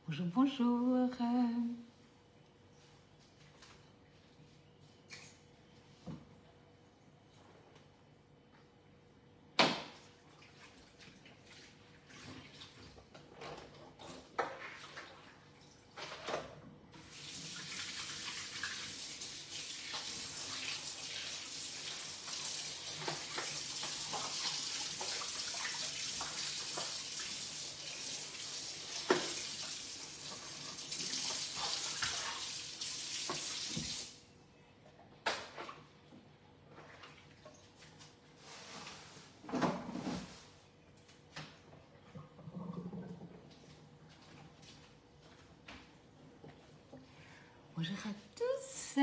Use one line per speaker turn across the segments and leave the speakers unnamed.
Bonjour, bonjour. Bonjour à tous.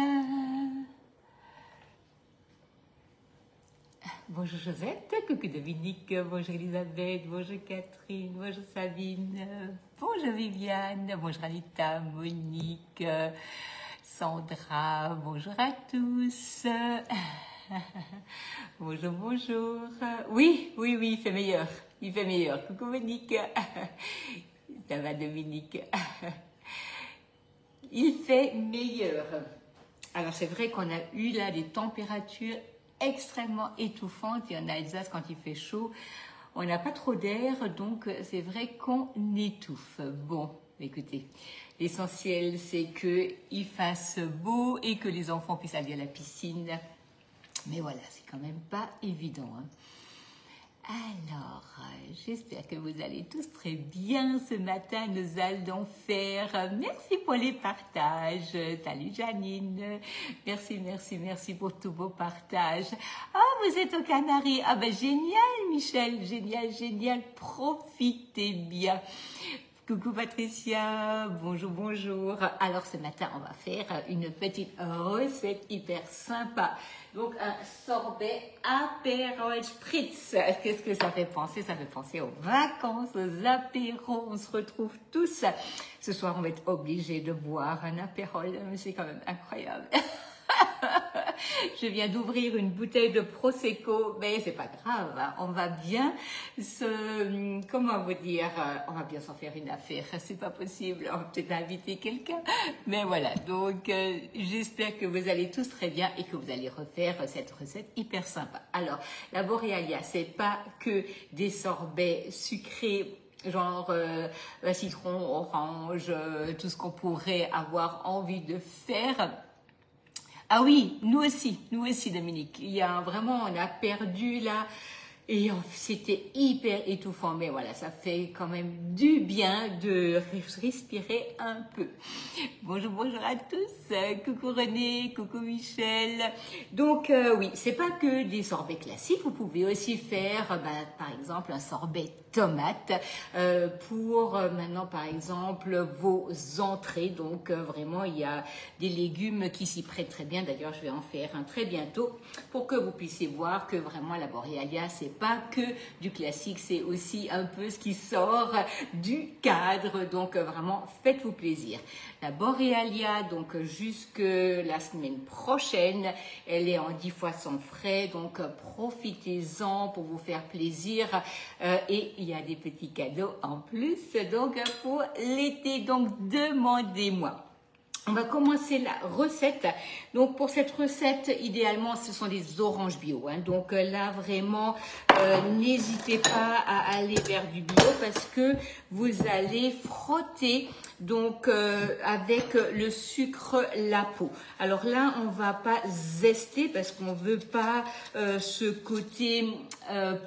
Bonjour Josette, coucou Dominique, bonjour Elisabeth, bonjour Catherine, bonjour Sabine, bonjour Viviane, bonjour Anita, Monique, Sandra, bonjour à tous. Bonjour, bonjour. Oui, il fait meilleur, Coucou Monique. Ça va Dominique? Il fait meilleur. Alors c'est vrai qu'on a eu là des températures extrêmement étouffantes. Il y en a Alsace quand il fait chaud. On n'a pas trop d'air, donc c'est vrai qu'on étouffe. Bon, écoutez, l'essentiel c'est qu'il fasse beau et que les enfants puissent aller à la piscine. Mais voilà, c'est quand même pas évident, hein. Alors, j'espère que vous allez tous très bien ce matin. Nous allons faire... Merci pour les partages. Salut Janine. Merci pour tous vos partages. Ah, vous êtes aux Canaries. Ah ben génial Michel, génial. Profitez bien. Coucou Patricia, bonjour. Alors ce matin, on va faire une petite recette hyper sympa. Donc un sorbet Aperol Spritz. Qu'est-ce que ça fait penser? Ça fait penser aux vacances, aux apéros. On se retrouve tous. Ce soir, on va être obligé de boire un Aperol. C'est quand même incroyable. Je viens d'ouvrir une bouteille de Prosecco, mais c'est pas grave, hein. On va bien comment vous dire, on va bien s'en faire une affaire, c'est pas possible, on va peut-être inviter quelqu'un, mais voilà, donc j'espère que vous allez tous très bien et que vous allez refaire cette recette hyper sympa. Alors, la Borealia, c'est pas que des sorbets sucrés, genre citron, orange, tout ce qu'on pourrait avoir envie de faire. Ah oui, nous aussi Dominique. Il y a vraiment, on a perdu là et c'était hyper étouffant. Mais voilà, ça fait quand même du bien de respirer un peu. Bonjour à tous. Coucou René, coucou Michel. Donc oui, c'est pas que des sorbets classiques. Vous pouvez aussi faire, par exemple, un sorbet tomate pour maintenant par exemple vos entrées. Donc vraiment il y a des légumes qui s'y prêtent très bien. D'ailleurs je vais en faire un très bientôt pour que vous puissiez voir que vraiment la Borealia c'est pas que du classique, c'est aussi un peu ce qui sort du cadre. Donc vraiment faites-vous plaisir. La Borealia donc jusque la semaine prochaine, elle est en 10 fois sans frais, donc profitez-en pour vous faire plaisir et il y a des petits cadeaux en plus donc pour l'été, donc demandez-moi. On va commencer la recette. Donc pour cette recette, idéalement, ce sont des oranges bio, hein. Donc là, vraiment, n'hésitez pas à aller vers du bio parce que vous allez frotter donc avec le sucre la peau. Alors là, on va pas zester parce qu'on veut pas ce côté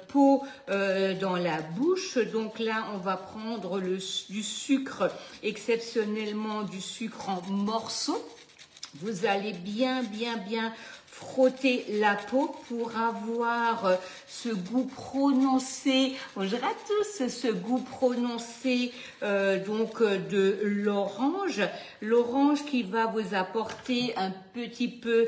peau dans la bouche. Donc là, on va prendre du sucre, exceptionnellement du sucre en morceaux. Vous allez bien frotter la peau pour avoir ce goût prononcé, bonjour à tous, ce goût prononcé donc de l'orange qui va vous apporter un petit peu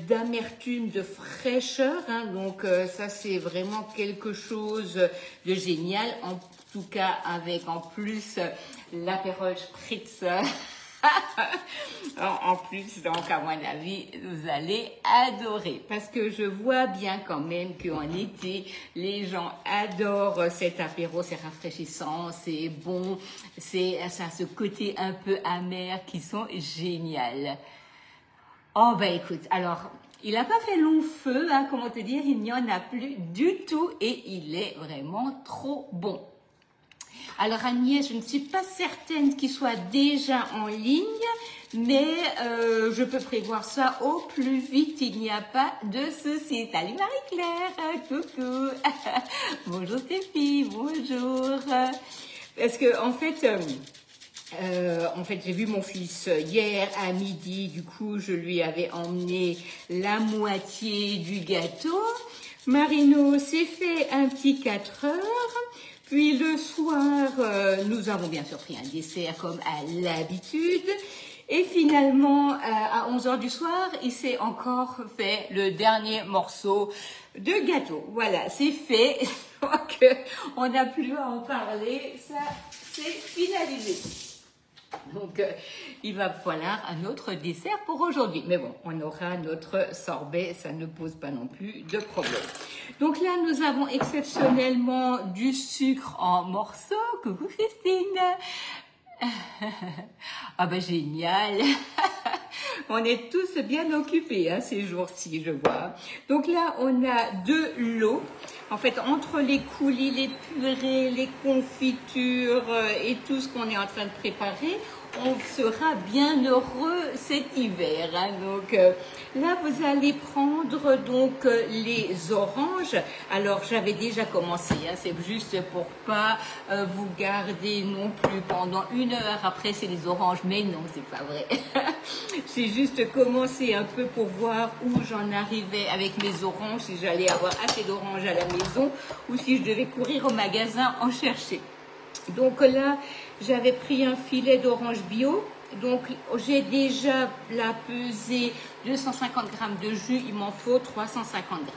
d'amertume, de fraîcheur, hein. Donc ça c'est vraiment quelque chose de génial, en tout cas avec en plus l'Aperol Spritz. En plus, donc, à mon avis, vous allez adorer. Parce que je vois bien quand même qu'en été, les gens adorent cet apéro, c'est rafraîchissant, c'est bon, ça a ce côté un peu amer qui sont génial. Oh, bah écoute, alors, il n'a pas fait long feu, hein, comment te dire, il n'y en a plus du tout et il est vraiment trop bon. Alors Agnès, je ne suis pas certaine qu'il soit déjà en ligne, mais je peux prévoir ça au plus vite, il n'y a pas de souci. Salut Marie-Claire, coucou. Bonjour Stéphie, bonjour. Parce que en fait, j'ai vu mon fils hier à midi, du coup, je lui avais emmené la moitié du gâteau. Marino s'est fait un petit 4 heures. Puis le soir, nous avons bien sûr pris un dessert comme à l'habitude. Et finalement, à 11 heures du soir, il s'est encore fait le dernier morceau de gâteau. Voilà, c'est fait. Donc, on n'a plus à en parler. Ça, c'est finalisé. Donc, il va falloir un autre dessert pour aujourd'hui. Mais bon, on aura notre sorbet, ça ne pose pas non plus de problème. Donc là, nous avons exceptionnellement du sucre en morceaux. Coucou Christine. Ah ben génial. On est tous bien occupés hein, ces jours-ci, je vois. Donc là, on a de l'eau. En fait, entre les coulis, les purées, les confitures et tout ce qu'on est en train de préparer, on sera bien heureux cet hiver. Hein. Donc là, vous allez prendre donc les oranges. Alors, j'avais déjà commencé. Hein. C'est juste pour pas vous garder non plus pendant 1 heure. Après, c'est les oranges. Mais non, c'est pas vrai. J'ai juste commencé un peu pour voir où j'en arrivais avec mes oranges, si j'allais avoir assez d'oranges à la maison ou si je devais courir au magasin en chercher. Donc là, j'avais pris un filet d'orange bio. Donc, j'ai déjà la pesée 250 g de jus, il m'en faut 350 g.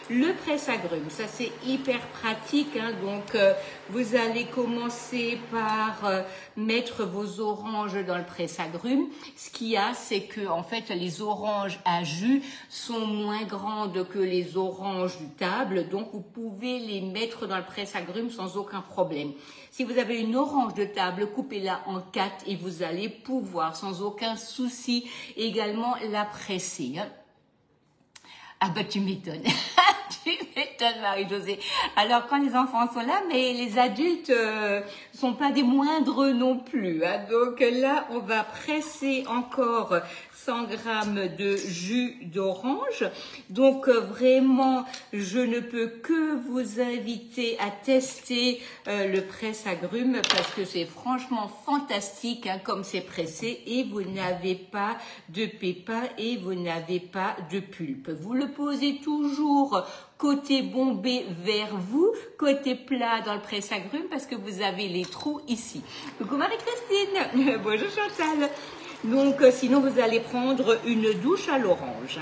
Le presse-agrumes, ça c'est hyper pratique. Hein, donc, vous allez commencer par mettre vos oranges dans le presse-agrumes. Ce qu'il y a, c'est que en fait, les oranges à jus sont moins grandes que les oranges du table. Donc, vous pouvez les mettre dans le presse-agrumes sans aucun problème. Si vous avez une orange de table, coupez-la en 4 et vous allez pouvoir sans aucun souci également la presser. Hein. Ah bah tu m'étonnes, tu m'étonnes Marie-Josée. Alors quand les enfants sont là, mais les adultes sont pas des moindres non plus. Hein. Donc là, on va presser encore 100 g de jus d'orange. Donc vraiment, je ne peux que vous inviter à tester le presse-agrumes parce que c'est franchement fantastique hein, comme c'est pressé et vous n'avez pas de pépins et vous n'avez pas de pulpe. Vous le posez toujours côté bombé vers vous, côté plat dans le presse-agrumes parce que vous avez les trous ici. Coucou Marie-Christine, bonjour Chantal. Donc, sinon, vous allez prendre une douche à l'orange.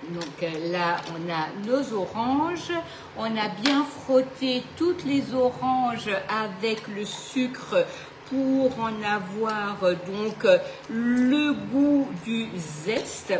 Donc là, on a nos oranges. On a bien frotté toutes les oranges avec le sucre pour en avoir donc le goût du zeste.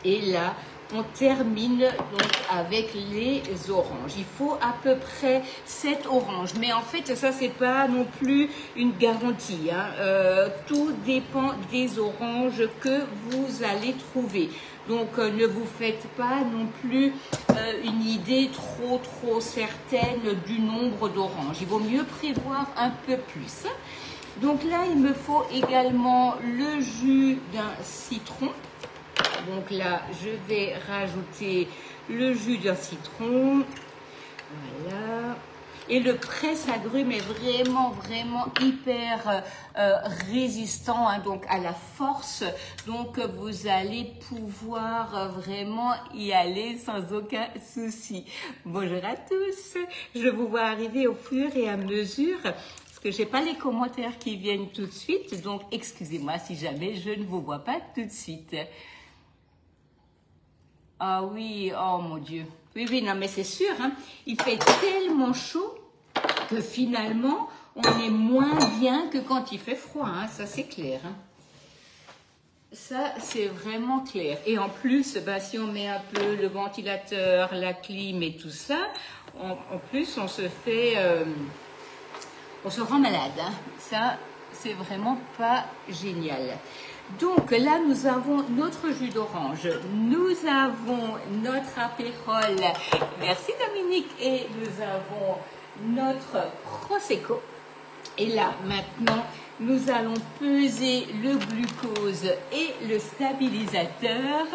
Et là, on termine donc avec les oranges. Il faut à peu près 7 oranges. Mais en fait, ça, c'est pas non plus une garantie. Hein. Tout dépend des oranges que vous allez trouver. Donc, ne vous faites pas non plus une idée trop certaine du nombre d'oranges. Il vaut mieux prévoir un peu plus. Donc là, il me faut également le jus d'un citron. Donc là, je vais rajouter le jus d'un citron. Voilà. Et le presse-agrumes est vraiment hyper résistant hein, donc à la force. Donc, vous allez pouvoir vraiment y aller sans aucun souci. Bonjour à tous. Je vous vois arriver au fur et à mesure. Parce que j'ai pas les commentaires qui viennent tout de suite. Donc, excusez-moi si jamais je ne vous vois pas tout de suite. Ah oui, oh mon Dieu. Oui, non, mais c'est sûr, hein, il fait tellement chaud que finalement, on est moins bien que quand il fait froid, hein, ça c'est clair. Hein. Ça, c'est vraiment clair. Et en plus, bah, si on met un peu le ventilateur, la clim et tout ça, en plus, on se fait... on se rend malade. Hein. Ça, c'est vraiment pas génial. Donc là, nous avons notre jus d'orange. Nous avons notre apérole. Merci Dominique. Et nous avons notre Prosecco. Et là, maintenant, nous allons peser le glucose et le stabilisateur.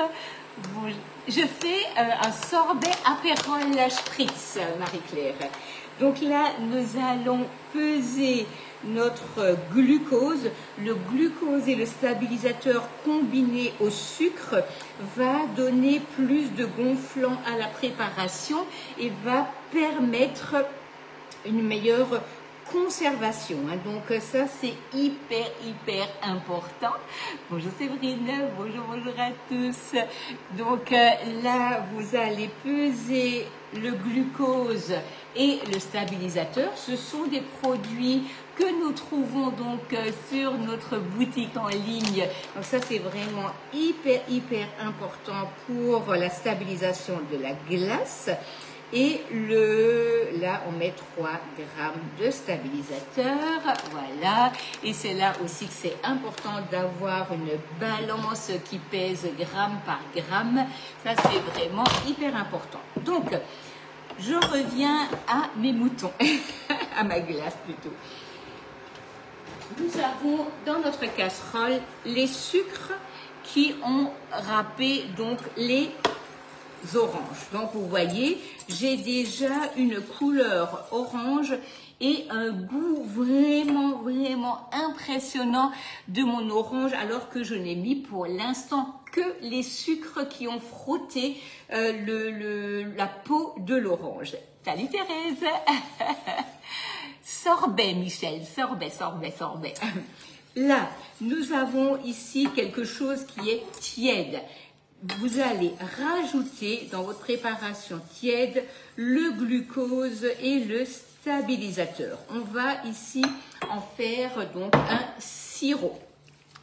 Je fais un sorbet apérole spritz, Marie-Claire. Donc là, nous allons peser notre glucose. Le glucose et le stabilisateur combinés au sucre va donner plus de gonflant à la préparation et va permettre une meilleure conservation. Donc ça, c'est hyper important. Bonjour Séverine, bonjour à tous. Donc là, vous allez peser le glucose et le stabilisateur. Ce sont des produits que nous trouvons donc sur notre boutique en ligne. Donc ça, c'est vraiment hyper important pour la stabilisation de la glace. Et là, on met 3 grammes de stabilisateur, voilà. Et c'est là aussi que c'est important d'avoir une balance qui pèse gramme par gramme. Ça, c'est vraiment hyper important. Donc, je reviens à mes moutons, à ma glace plutôt. Nous avons dans notre casserole les sucres qui ont râpé donc les oranges. Donc vous voyez, j'ai déjà une couleur orange et un goût vraiment impressionnant de mon orange, alors que je n'ai mis pour l'instant que les sucres qui ont frotté la peau de l'orange. Salut Thérèse. Sorbet Michel, sorbet. Là, nous avons ici quelque chose qui est tiède. Vous allez rajouter dans votre préparation tiède le glucose et le stabilisateur. On va ici en faire donc un sirop.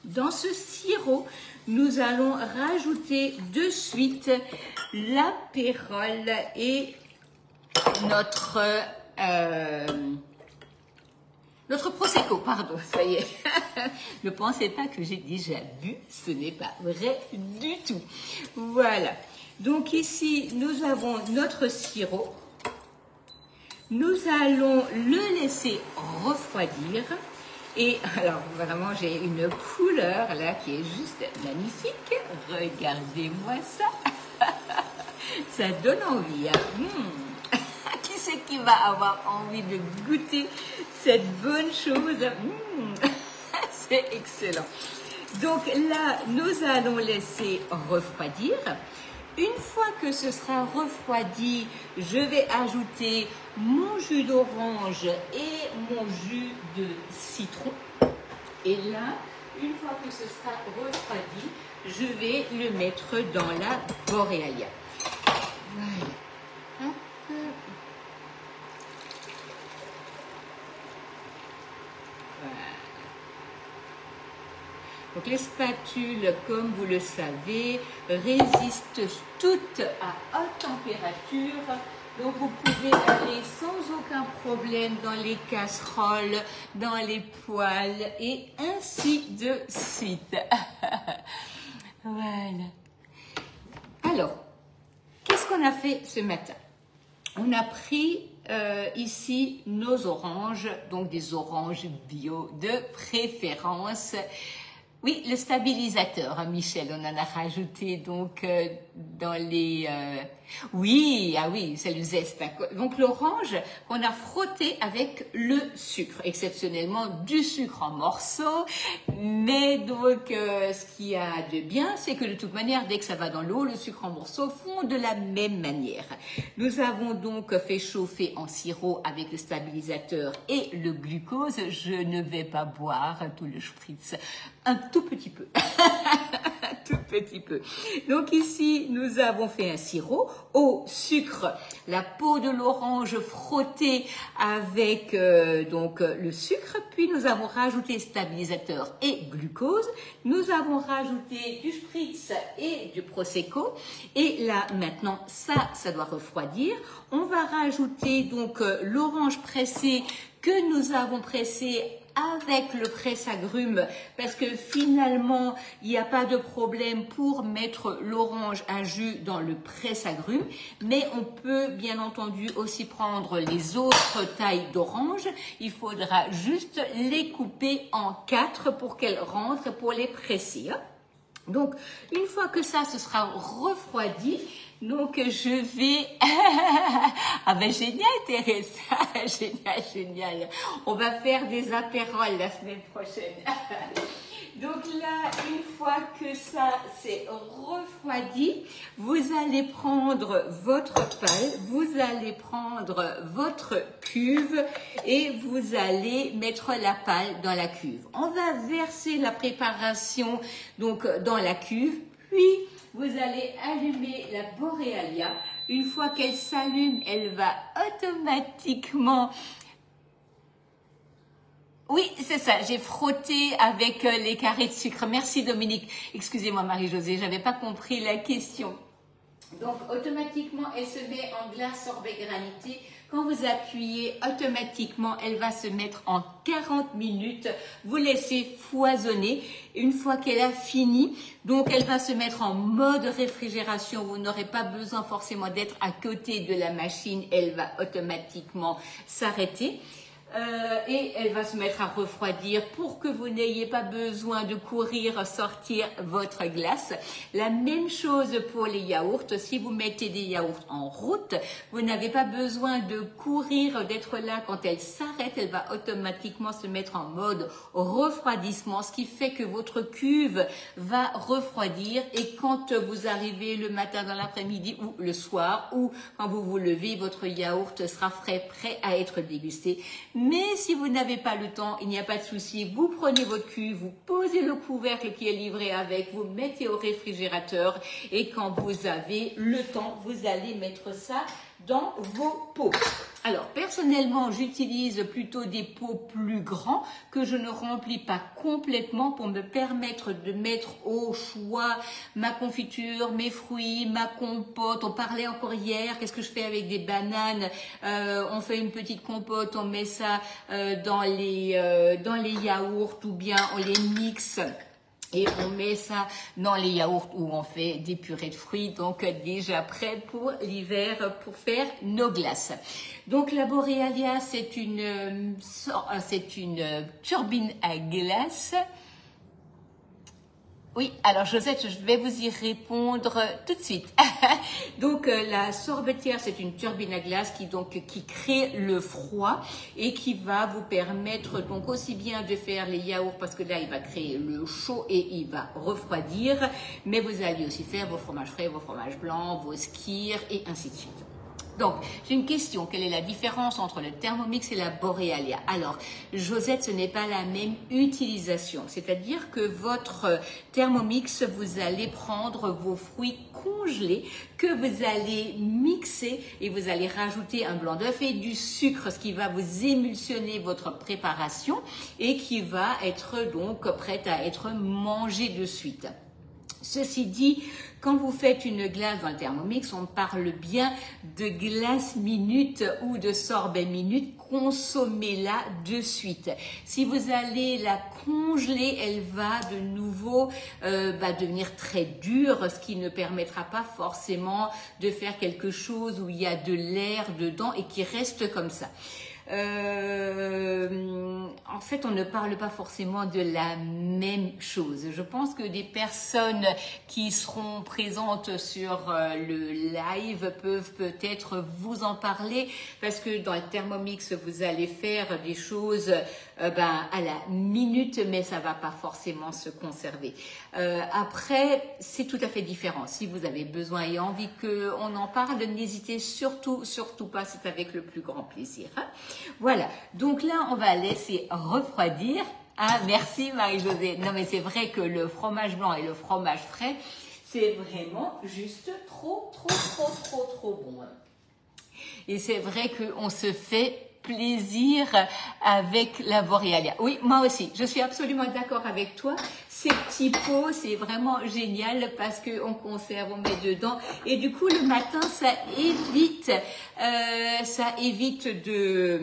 Dans ce sirop, nous allons rajouter de suite l'apérole et notre Prosecco, pardon, ça y est. Ne pensez pas que j'ai déjà bu, ce n'est pas vrai du tout. Voilà. Donc ici, nous avons notre sirop. Nous allons le laisser refroidir. Et alors, vraiment, j'ai une couleur là qui est juste magnifique. Regardez-moi ça. Ça donne envie. Hein. Qui c'est qui va avoir envie de goûter cette bonne chose? C'est excellent. Donc là, nous allons laisser refroidir. Une fois que ce sera refroidi, je vais ajouter mon jus d'orange et mon jus de citron. Et là, une fois que ce sera refroidi, je vais le mettre dans la Borealia. Voilà. Hop. Donc les spatules, comme vous le savez, résistent toutes à haute température. Donc vous pouvez aller sans aucun problème dans les casseroles, dans les poêles et ainsi de suite. Voilà. Alors, qu'est-ce qu'on a fait ce matin? On a pris ici nos oranges, donc des oranges bio de préférence. Oui, le stabilisateur, hein, Michel, on en a rajouté donc dans les... Oui, ah oui, c'est le zeste. Hein. Donc l'orange qu'on a frotté avec le sucre, exceptionnellement du sucre en morceaux. Mais donc, ce qu'il y a de bien, c'est que de toute manière, dès que ça va dans l'eau, le sucre en morceaux fond de la même manière. Nous avons donc fait chauffer en sirop avec le stabilisateur et le glucose. Je ne vais pas boire tout le spritz. Un tout petit peu. Un tout petit peu. Donc ici, nous avons fait un sirop au sucre, la peau de l'orange frottée avec le sucre, puis nous avons rajouté stabilisateur et glucose, nous avons rajouté du spritz et du prosecco, et là maintenant ça doit refroidir. On va rajouter donc l'orange pressée que nous avons pressée avec le presse-agrumes, parce que finalement il n'y a pas de problème pour mettre l'orange à jus dans le presse-agrumes, mais on peut bien entendu aussi prendre les autres tailles d'orange. Il faudra juste les couper en 4 pour qu'elles rentrent pour les presser. Donc une fois que ça se sera refroidi, donc je vais ah ben génial Teresa, génial. On va faire des apérols la semaine prochaine. Donc là, une fois que ça s'est refroidi, vous allez prendre votre paille, vous allez prendre votre cuve et vous allez mettre la paille dans la cuve. On va verser la préparation donc dans la cuve, puis vous allez allumer la Borealia. Une fois qu'elle s'allume, elle va automatiquement... Oui, c'est ça, j'ai frotté avec les carrés de sucre. Merci Dominique. Excusez-moi Marie-Josée, j'avais pas compris la question. Donc automatiquement, elle se met en glace sorbet granité. Quand vous appuyez, automatiquement, elle va se mettre en 40 minutes. Vous laissez foisonner. Une fois qu'elle a fini, donc elle va se mettre en mode réfrigération. Vous n'aurez pas besoin forcément d'être à côté de la machine. Elle va automatiquement s'arrêter. Et elle va se mettre à refroidir pour que vous n'ayez pas besoin de courir sortir votre glace. La même chose pour les yaourts. Si vous mettez des yaourts en route, vous n'avez pas besoin de courir, d'être là quand elle s'arrête. Elle va automatiquement se mettre en mode refroidissement, ce qui fait que votre cuve va refroidir, et quand vous arrivez le matin dans l'après-midi ou le soir ou quand vous vous levez, votre yaourt sera frais, prêt à être dégusté. Mais si vous n'avez pas le temps, il n'y a pas de souci. Vous prenez votre cuve, vous posez le couvercle qui est livré avec, vous mettez au réfrigérateur, et quand vous avez le temps, vous allez mettre ça dans vos pots. Alors personnellement, j'utilise plutôt des pots plus grands que je ne remplis pas complètement pour me permettre de mettre au choix ma confiture, mes fruits, ma compote. On parlait encore hier, qu'est-ce que je fais avec des bananes? On fait une petite compote, on met ça dans les yaourts, ou bien on les mixe. Et on met ça dans les yaourts, où on fait des purées de fruits, donc déjà prêt pour l'hiver pour faire nos glaces. Donc la Borealia, c'est une turbine à glace. Oui, alors Josette, je vais vous y répondre tout de suite. Donc la sorbetière, c'est une turbine à glace qui crée le froid et qui va vous permettre donc aussi bien de faire les yaourts, parce que là il va créer le chaud et il va refroidir, mais vous allez aussi faire vos fromages frais, vos fromages blancs, vos skyrs et ainsi de suite. Donc, j'ai une question. Quelle est la différence entre le Thermomix et la Borealia? Alors, Josette, ce n'est pas la même utilisation. C'est-à-dire que votre Thermomix, vous allez prendre vos fruits congelés que vous allez mixer, et vous allez rajouter un blanc d'œuf et du sucre, ce qui va vous émulsionner votre préparation et qui va être donc prête à être mangée de suite. Ceci dit, quand vous faites une glace dans le Thermomix, on parle bien de glace minute ou de sorbet minute. Consommez-la de suite. Si vous allez la congeler, elle va de nouveau devenir très dure, ce qui ne permettra pas forcément de faire quelque chose où il y a de l'air dedans et qui reste comme ça. En fait, on ne parle pas forcément de la même chose. Je pense que des personnes qui seront présentes sur le live peuvent peut-être vous en parler, parce que dans le Thermomix, vous allez faire des choses à la minute, mais ça va pas forcément se conserver. Après, c'est tout à fait différent. Si vous avez besoin et envie qu'on en parle, n'hésitez surtout pas, c'est avec le plus grand plaisir. Hein. Voilà, donc là, on va laisser refroidir. Ah, merci Marie-Josée. Non, mais c'est vrai que le fromage blanc et le fromage frais, c'est vraiment juste trop bon. Et c'est vrai qu'on se fait plaisir avec la Borealia. Oui, moi aussi, je suis absolument d'accord avec toi. Ces petits pots, c'est vraiment génial parce qu'on conserve, on met dedans. Et du coup, le matin, ça évite de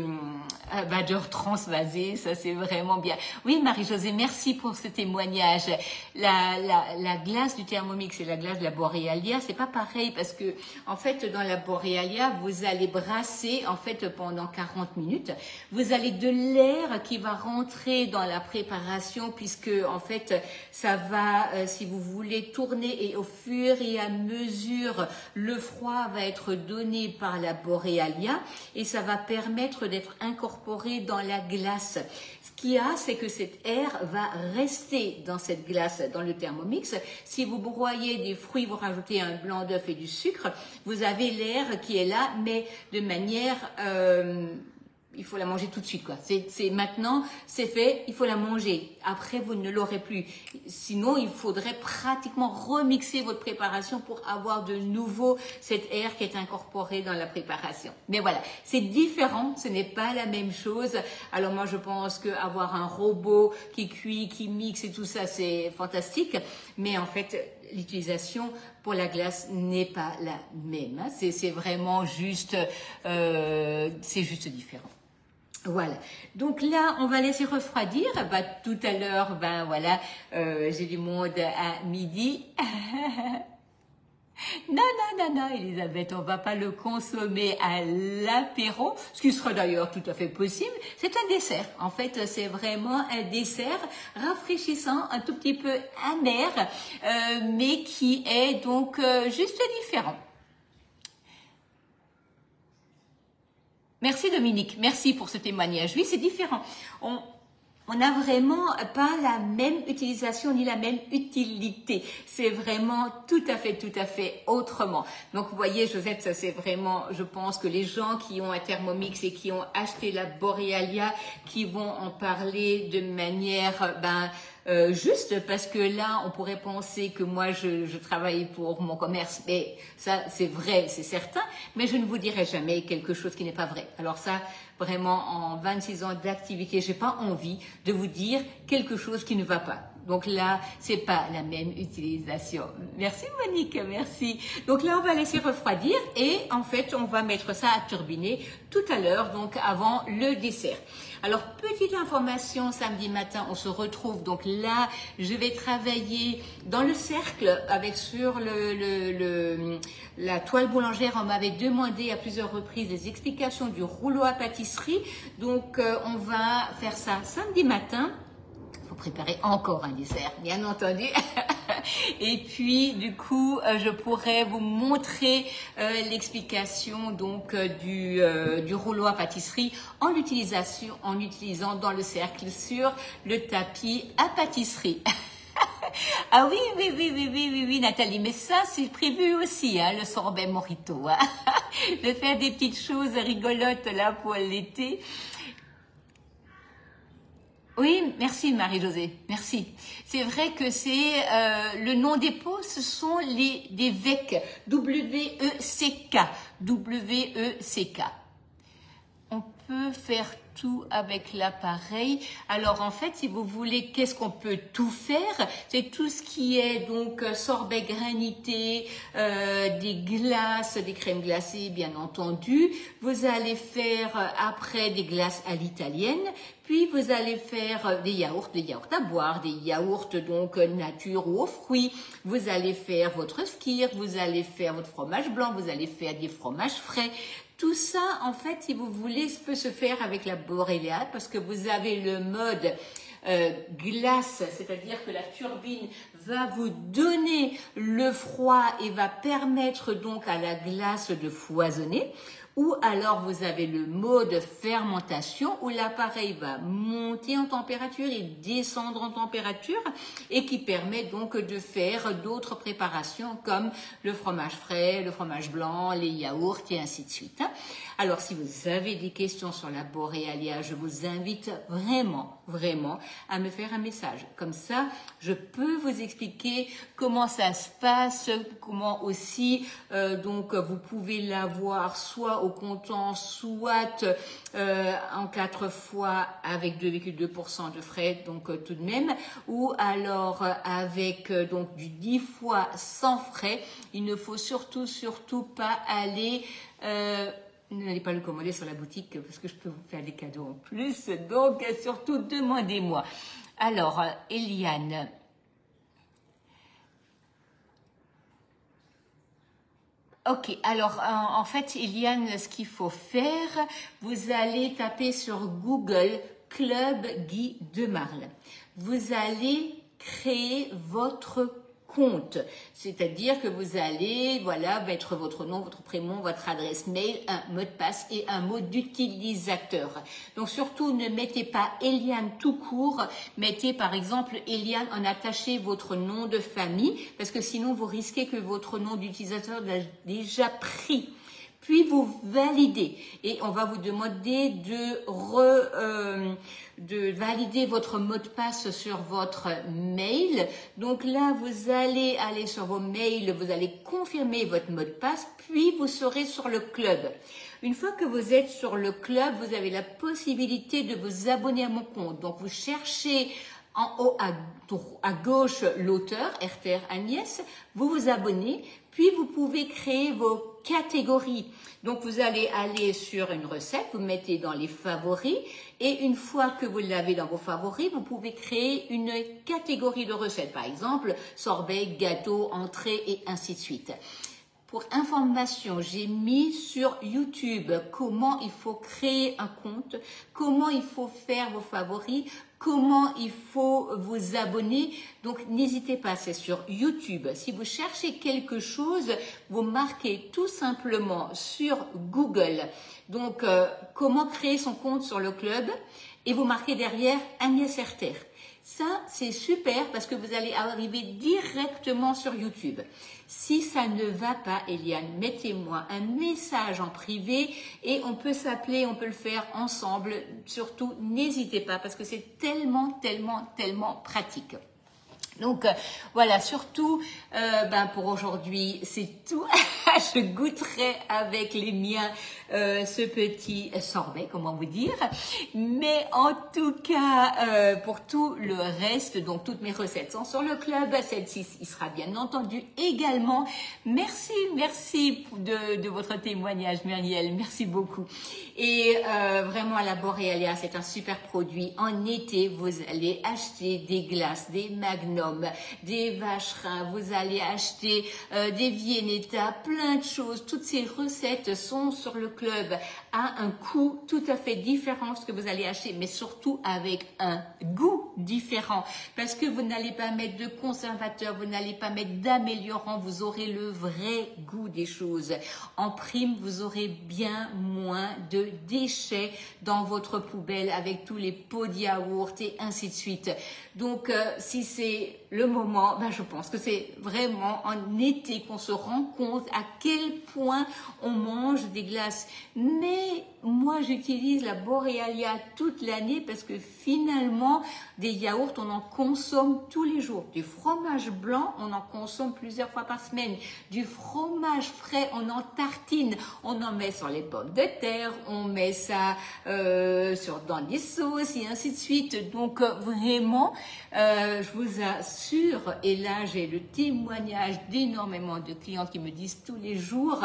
retransvaser. Ça, c'est vraiment bien. Oui, Marie-Josée, merci pour ce témoignage. La glace du Thermomix et la glace de la Borealia, c'est pas pareil parce que, en fait, dans la Borealia, vous allez brasser, en fait, pendant 40 minutes. Vous avez de l'air qui va rentrer dans la préparation puisque, en fait, ça va, si vous voulez, tourner et au fur et à mesure, le froid va être donné par la Borealia et ça va permettre d'être incorporé dans la glace. Ce qu'il y a, c'est que cet air va rester dans cette glace, dans le Thermomix. Si vous broyez des fruits, vous rajoutez un blanc d'œuf et du sucre, vous avez l'air qui est là, mais de manière... il faut la manger tout de suite, quoi. C'est maintenant, c'est fait, il faut la manger. Après, vous ne l'aurez plus. Sinon, il faudrait pratiquement remixer votre préparation pour avoir de nouveau cet air qui est incorporé dans la préparation. Mais voilà, c'est différent, ce n'est pas la même chose. Alors moi, je pense qu'avoir un robot qui cuit, qui mixe et tout ça, c'est fantastique. Mais en fait, l'utilisation pour la glace n'est pas la même. Hein. C'est vraiment juste, c'est juste différent. Voilà, donc là, on va laisser refroidir. Bah, tout à l'heure, ben voilà, j'ai du monde à midi. Non, Elisabeth, on va pas le consommer à l'apéro, ce qui sera d'ailleurs tout à fait possible. C'est un dessert. En fait, c'est vraiment un dessert rafraîchissant, un tout petit peu amer, mais qui est donc juste différent. Merci Dominique, merci pour ce témoignage. Oui, c'est différent. On n'a vraiment pas la même utilisation ni la même utilité. C'est vraiment tout à fait autrement. Donc, vous voyez, Josette, ça c'est vraiment, je pense que les gens qui ont un Thermomix et qui ont acheté la Borealia, qui vont en parler de manière, juste parce que là, on pourrait penser que moi, je travaille pour mon commerce, mais ça, c'est vrai, c'est certain, mais je ne vous dirai jamais quelque chose qui n'est pas vrai. Alors ça, vraiment, en 26 ans d'activité, j'ai pas envie de vous dire quelque chose qui ne va pas. Donc là, c'est pas la même utilisation. Merci Monique, merci. Donc là, on va laisser refroidir et en fait, on va mettre ça à turbiner tout à l'heure, donc avant le dessert. Alors, petite information, samedi matin, on se retrouve. Donc là, je vais travailler dans le cercle avec sur la toile boulangère. On m'avait demandé à plusieurs reprises des explications du rouleau à pâtisserie. Donc, on va faire ça samedi matin. Il faut préparer encore un dessert, bien entendu. Et puis, du coup, je pourrais vous montrer l'explication donc du rouleau à pâtisserie en utilisant dans le cercle sur le tapis à pâtisserie. Ah oui, Nathalie, mais ça, c'est prévu aussi, hein, le sorbet mojito. Hein. De faire des petites choses rigolotes là pour l'été. Oui, merci Marie-Josée, merci. C'est vrai que c'est le nom des pots, ce sont des WEC, W-E-C-K, W-E-C-K. On peut faire tout avec l'appareil. Alors en fait, si vous voulez, qu'est-ce qu'on peut tout faire? C'est tout ce qui est donc sorbet granité, des glaces, des crèmes glacées, bien entendu. Vous allez faire après des glaces à l'italienne. Puis vous allez faire des yaourts à boire, des yaourts donc nature ou aux fruits. Vous allez faire votre skyr, vous allez faire votre fromage blanc, vous allez faire des fromages frais. Tout ça, en fait, si vous voulez, peut se faire avec la Borealia parce que vous avez le mode glace, c'est-à-dire que la turbine va vous donner le froid et va permettre donc à la glace de foisonner. Ou alors vous avez le mode fermentation où l'appareil va monter en température et descendre en température et qui permet donc de faire d'autres préparations comme le fromage frais, le fromage blanc, les yaourts et ainsi de suite. Alors, si vous avez des questions sur la Borealia, je vous invite vraiment, vraiment à me faire un message. Comme ça, je peux vous expliquer comment ça se passe, comment aussi, donc, vous pouvez l'avoir soit au comptant, soit en 4 fois avec 2,2% de frais, donc tout de même, ou alors avec donc du 10 fois sans frais. Il ne faut surtout pas aller... n'allez pas le commander sur la boutique parce que je peux vous faire des cadeaux en plus. Donc, surtout, demandez-moi. Alors, Eliane. Ok, alors en fait, Eliane, ce qu'il faut faire, vous allez taper sur Google Club Guy de Marle. Vous allez créer votre compte, c'est-à-dire que vous allez, voilà, mettre votre nom, votre prénom, votre adresse mail, un mot de passe et un mot d'utilisateur. Donc surtout, ne mettez pas Eliane tout court, mettez par exemple Eliane en attaché votre nom de famille, parce que sinon vous risquez que votre nom d'utilisateur l'ait déjà pris. Puis vous validez et on va vous demander de valider votre mot de passe sur votre mail. Donc là, vous allez aller sur vos mails, vous allez confirmer votre mot de passe, puis vous serez sur le club. Une fois que vous êtes sur le club, vous avez la possibilité de vous abonner à mon compte. Donc vous cherchez en haut à gauche l'auteur, RTR Agnès, vous vous abonnez, puis vous pouvez créer vos catégories. Donc vous allez aller sur une recette, vous mettez dans les favoris et une fois que vous l'avez dans vos favoris, vous pouvez créer une catégorie de recettes. Par exemple, sorbet, gâteau, entrée et ainsi de suite. Pour information, j'ai mis sur YouTube comment il faut créer un compte, comment il faut faire vos favoris, comment il faut vous abonner. Donc, n'hésitez pas, c'est sur YouTube. Si vous cherchez quelque chose, vous marquez tout simplement sur Google. Donc, comment créer son compte sur le club et vous marquez derrière Agnès Herter. Ça, c'est super parce que vous allez arriver directement sur YouTube. Si ça ne va pas, Eliane, mettez-moi un message en privé et on peut s'appeler, on peut le faire ensemble. Surtout, n'hésitez pas parce que c'est tellement pratique. Donc voilà, surtout pour aujourd'hui, c'est tout. Je goûterai avec les miens ce petit sorbet, comment vous dire. Mais en tout cas, pour tout le reste, donc toutes mes recettes sont sur le club. Celle-ci, il sera bien entendu également. Merci de votre témoignage, Muriel. Merci beaucoup. Et vraiment, la Borealia, c'est un super produit. En été, vous allez acheter des glaces, des magnums, des vacherins, vous allez acheter des Viennetta, plein de choses. Toutes ces recettes sont sur le club à un coût tout à fait différent de ce que vous allez acheter, mais surtout avec un goût différent. Parce que vous n'allez pas mettre de conservateur, vous n'allez pas mettre d'améliorant, vous aurez le vrai goût des choses. En prime, vous aurez bien moins de déchets dans votre poubelle avec tous les pots de yaourt et ainsi de suite. Donc, si c'est le moment, je pense que c'est vraiment en été qu'on se rend compte à quel point on mange des glaces. Mais moi, j'utilise la Borealia toute l'année parce que finalement, des yaourts, on en consomme tous les jours. Du fromage blanc, on en consomme plusieurs fois par semaine. Du fromage frais, on en tartine. On en met sur les pommes de terre, on met ça dans des sauces et ainsi de suite. Donc, vraiment, je vous assure, et là, j'ai le témoignage d'énormément de clientes qui me disent tous les jours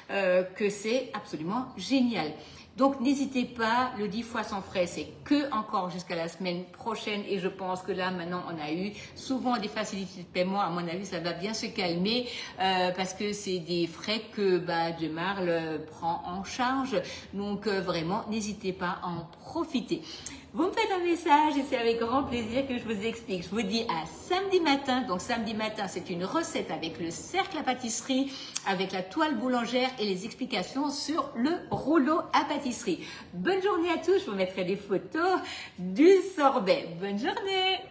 que c'est absolument génial. Donc, n'hésitez pas, le 10 fois sans frais, c'est que encore jusqu'à la semaine prochaine. Et je pense que là, maintenant, on a eu souvent des facilités de paiement. À mon avis, ça va bien se calmer parce que c'est des frais que de Marle prend en charge. Donc, vraiment, n'hésitez pas à en profiter. Vous me faites un message et c'est avec grand plaisir que je vous explique. Je vous dis à samedi matin. Donc samedi matin, c'est une recette avec le cercle à pâtisserie, avec la toile boulangère et les explications sur le rouleau à pâtisserie. Bonne journée à tous. Je vous mettrai des photos du sorbet. Bonne journée.